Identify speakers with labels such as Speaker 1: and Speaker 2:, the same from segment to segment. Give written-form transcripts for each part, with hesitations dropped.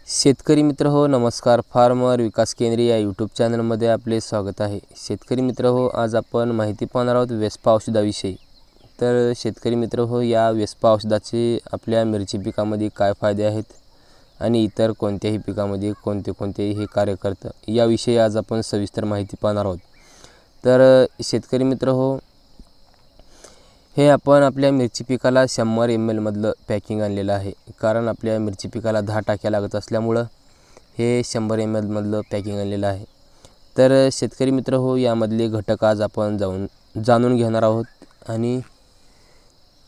Speaker 1: शेतकरी मित्र हो, नमस्कार. फार्मर विकास केंद्र या यूट्यूब चॅनलमध्ये आपले स्वागत आहे. शेतकरी मित्र हो, आज आपण माहिती पाहणार आहोत वेस्पा औषधाविषयी. तर शेतकरी मित्र हो, या वेस्पा औषधाचे आपल्या मिरची पिकामध्ये काय फायदे आहेत आणि इतर कोणत्याही पिकामध्ये कोणते हे कार्य करतं, याविषयी आज आपण सविस्तर माहिती पाहणार आहोत. तर शेतकरी मित्र हो, हे आपण आपल्या मिरची पिकाला 100 ml मधलं पॅकिंग आणलेलं आहे. कारण आपल्या मिरची पिकाला 10 टाक्या लागत असल्यामुळं हे 100 ml मधलं पॅकिंग आणलेलं आहे. तर शेतकरी मित्र हो, यामधले घटक आज आपण जाणून घेणार आहोत आणि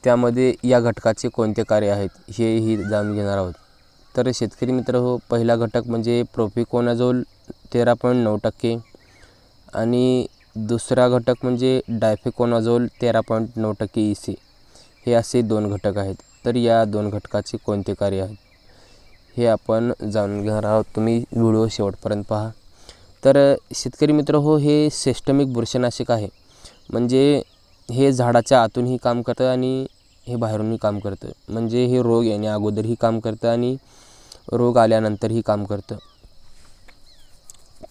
Speaker 1: त्यामध्ये या घटकाचे कोणते कार्य आहेत हेही जाणून घेणार आहोत. तर शेतकरी मित्र हो, पहिला घटक म्हणजे प्रोपिकोनाझोल 13.9% आणि दुसरा घटक म्हणजे डायफेकोनाझोल 13.9% EC. हे असे दोन घटक आहेत. तर या दोन घटकाचे कोणते कार्य आहेत हे आपण जाणून घेणार आहोत. तुम्ही व्हिडिओ शेवटपर्यंत पहा. तर शेतकरी मित्र हो, हे सिस्टमिक बुरशीनाशक आहे. म्हणजे हे झाडाच्या आतूनही काम करतं आणि हे बाहेरूनही काम करतं. म्हणजे हे रोग येण्या अगोदरही काम करतं आणि रोग आल्यानंतरही काम करतं.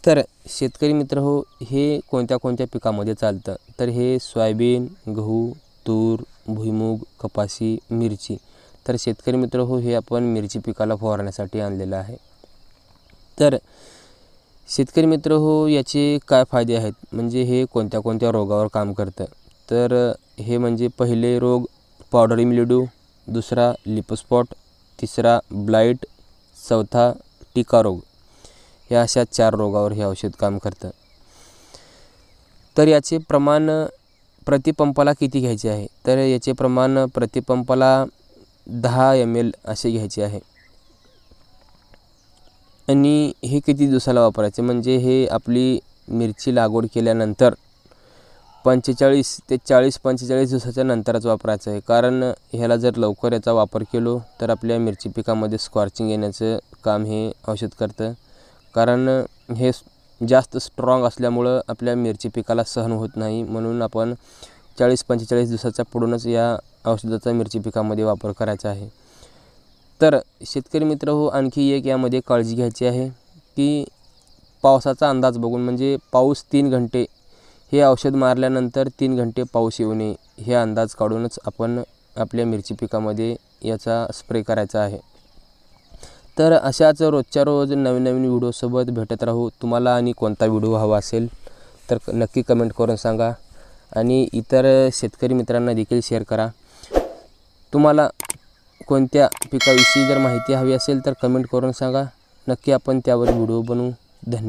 Speaker 1: तर शेतकरी मित्र हो, हे कोणत्या पिकामध्ये चालतं, तर हे सोयाबीन, गहू, तूर, भुईमूग, कपाशी, मिरची. तर शेतकरी मित्र हो, हे आपण मिरची पिकाला फवारण्यासाठी आणलेलं आहे. तर शेतकरी मित्र हो, याचे काय फायदे आहेत, म्हणजे हे कोणत्या रोगावर काम करतं. तर हे म्हणजे पहिले रोग पावडरी मिल्ड्यू, दुसरा लीफ स्पॉट, तिसरा ब्लाइट, चौथा टिका रोग. या अशा 4 रोगावर हे औषध काम करतं. तर याचे प्रमाण प्रतिपंपाला किती घ्यायचे आहे, तर याचे प्रमाण प्रतिपंपाला 10 ml असे घ्यायचे आहे. आणि हे किती दिवसाला वापरायचे, म्हणजे हे आपली मिरची लागवड केल्यानंतर 45 ते 40-45 दिवसाच्या नंतरच वापरायचं आहे. कारण ह्याला जर लवकर याचा वापर केलो तर आपल्या मिरची पिकामध्ये स्कॉर्चिंग येण्याचं काम हे औषध करतं. कारण हे जास्त स्ट्रॉंग असल्यामुळं आपल्या मिरची पिकाला सहन होत नाही. म्हणून आपण 40-45 दिवसाच्या पुढूनच या औषधाचा मिरची पिकामध्ये वापर करायचा आहे. तर शेतकरी मित्र हो, आणखी एक यामध्ये काळजी घ्यायची आहे की पावसाचा अंदाज बघून, म्हणजे पाऊस 3 घंटे, हे औषध मारल्यानंतर 3 घंटे पाऊस येऊ नये हे अंदाज काढूनच आपण आपल्या मिरची पिकामध्ये याचा स्प्रे करायचा आहे. तर अशाच रोजच्या रोज नवीन व्हिडिओसोबत भेटत राहू. तुम्हाला आणि कोणता व्हिडिओ हवा असेल तर नक्की कमेंट करून सांगा आणि इतर शेतकरी मित्रांना देखील शेअर करा. तुम्हाला कोणत्या पिकाविषयी जर माहिती हवी असेल तर कमेंट करून सांगा. नक्की आपण त्यावर व्हिडिओ बनवू. धन्यवाद.